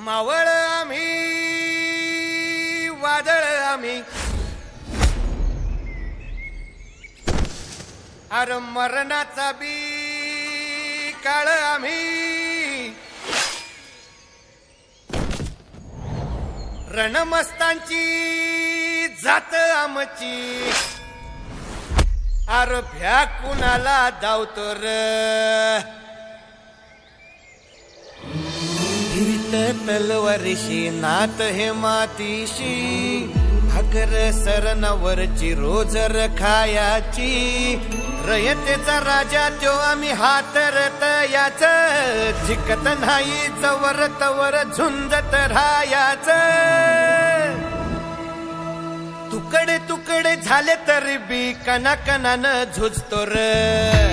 मावळ आम्ही वादळ आम्ही अरे मरणाचा बी काळ आम्ही रणमस्तांची जात आमची अरे भ्या कुणाला धावतो र हिरीत तलवारीशी नात हे मातीशी भाकर सरणावरची रोजर खायाची रयतेचा राजा तो आम्ही हातरत याच झिकत नाही जवर तवर झुंजत राहायाच तुकडे तुकडे झाले तरी बी कणाकणानं झुजतो र